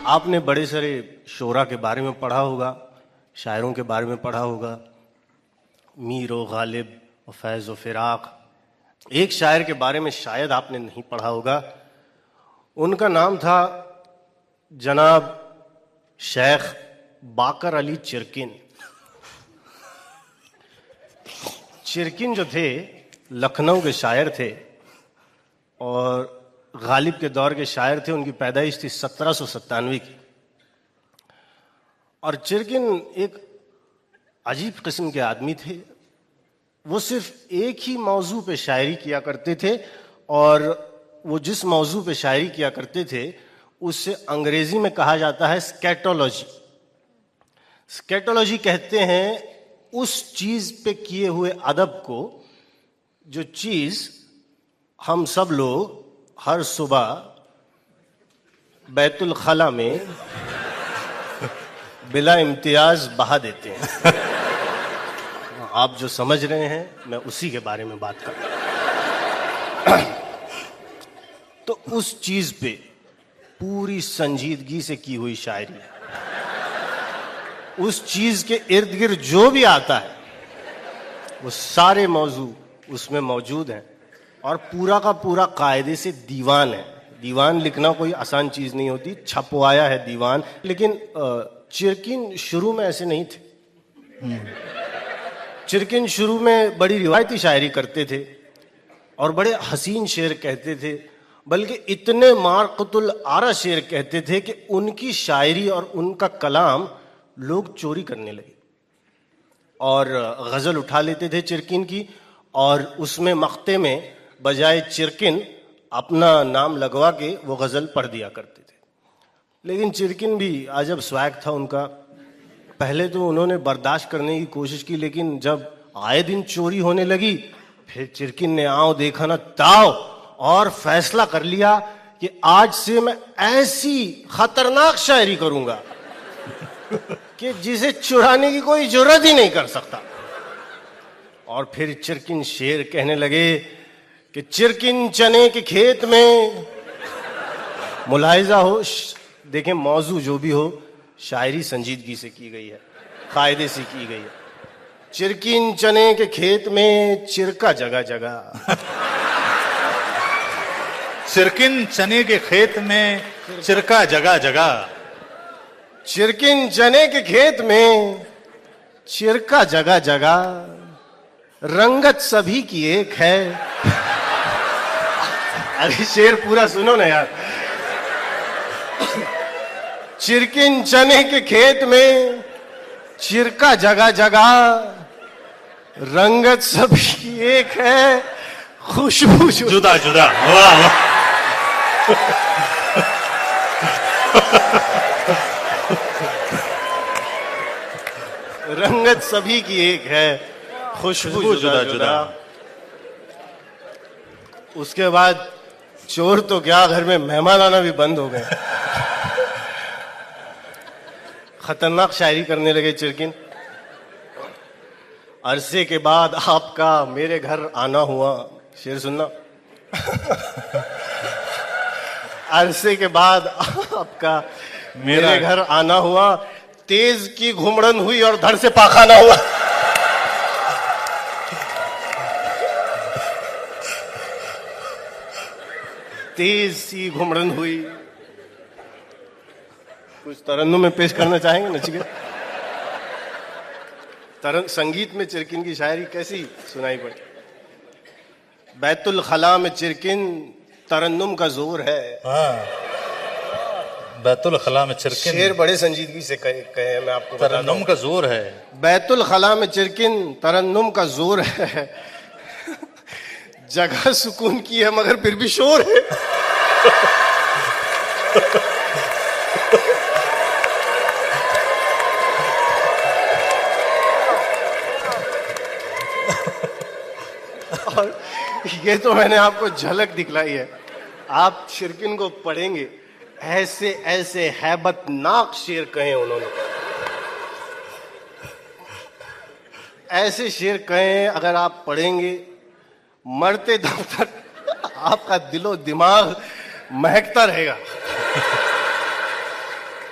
आपने बड़े सारे शोरा के बारे में पढ़ा होगा, शायरों के बारे में पढ़ा होगा, मीर व गालिब और फैज़ व फिराक। एक शायर के बारे में शायद आपने नहीं पढ़ा होगा, उनका नाम था जनाब शेख बाकर अली चिरकिन। चिरकिन जो थे लखनऊ के शायर थे और गालिब के दौर के शायर थे। उनकी पैदाइश थी 1797 की। और चिरकिन एक अजीब किस्म के आदमी थे। वो सिर्फ एक ही मौजू पे शायरी किया करते थे और वो जिस मौजू पे शायरी किया करते थे उससे अंग्रेजी में कहा जाता है स्कैटोलॉजी। स्कैटोलॉजी कहते हैं उस चीज पे किए हुए अदब को जो चीज हम सब लोग हर सुबह बैतुल खला में बिला इम्तियाज बहा देते हैं। आप जो समझ रहे हैं मैं उसी के बारे में बात कर रहा हूं। तो उस चीज पे पूरी संजीदगी से की हुई शायरी है। उस चीज के इर्द गिर्द जो भी आता है वो सारे मौजू उसमें मौजूद हैं और पूरा का पूरा कायदे से दीवान है। दीवान लिखना कोई आसान चीज नहीं होती, छपवाया है दीवान। लेकिन चिरकिन शुरू में ऐसे नहीं थे। चिरकिन शुरू में बड़ी रिवायती शायरी करते थे और बड़े हसीन शेर कहते थे, बल्कि इतने मारकतुल आरा शेर कहते थे कि उनकी शायरी और उनका कलाम लोग चोरी करने लगे और गजल उठा लेते थे चिरकिन की और उसमें मख्ते में बजाय चिरकिन अपना नाम लगवा के वो गजल पढ़ दिया करते थे। लेकिन चिरकिन भी अजब स्वैग था उनका। पहले तो उन्होंने बर्दाश्त करने की कोशिश की, लेकिन जब आए दिन चोरी होने लगी फिर चिरकिन ने आओ देखा ना ताओ और फैसला कर लिया कि आज से मैं ऐसी खतरनाक शायरी करूंगा कि जिसे चुराने की कोई जरूरत ही नहीं कर सकता। और फिर चिरकिन शेर कहने लगे कि चिरकिन चने के खेत में मुलाहिजा हो। देखें, मौजू जो भी हो शायरी संजीदगी से की गई है, कायदे से की गई है। चिरकिन चने के खेत में चिरका जगह जगह। चिरकिन चने के खेत में चिरका जगह जगह। चिरकिन चने के खेत में चिरका जगह जगह। रंगत सभी की एक है। अरे शेर पूरा सुनो ना यार। चिरकिन चने के खेत में चिरका जगह जगह। रंगत सभी की एक है, खुशबू जुदा जुदा। वाह वाह। रंगत सभी की एक है, खुशबू जुदा जुदा। उसके बाद चोर तो क्या, घर में मेहमान आना भी बंद हो गए। खतरनाक शायरी करने लगे चिरकिन। अरसे के बाद आपका मेरे घर आना हुआ। शेर सुनना। अरसे के बाद आपका मेरे घर आना हुआ। तेज की घुमड़न हुई और धड़ से पाखाना हुआ। तेज सी घुमड़न हुई। कुछ तरन्नुम में पेश करना चाहेंगे नचिकेत? संगीत में चिरकिन की शायरी कैसी सुनाई पड़ी? बैतुल खला में चिरकिन तरन्नुम का जोर है। बैतुल खला में चिरकिन। शेर बड़े संजीदगी से कहे मैं आपको बताता हूं। तरन्नुम का जोर है। बैतुल खला में चिरकिन तरन्नुम का जोर है। जगह सुकून की है मगर फिर भी शोर है। और ये तो मैंने आपको झलक दिखलाई है। आप चिरकिन को पढ़ेंगे, ऐसे ऐसे हैबतनाक शेर कहे उन्होंने। ऐसे शेर कहे अगर आप पढ़ेंगे मरते दम तक आपका दिलो दिमाग महकता रहेगा।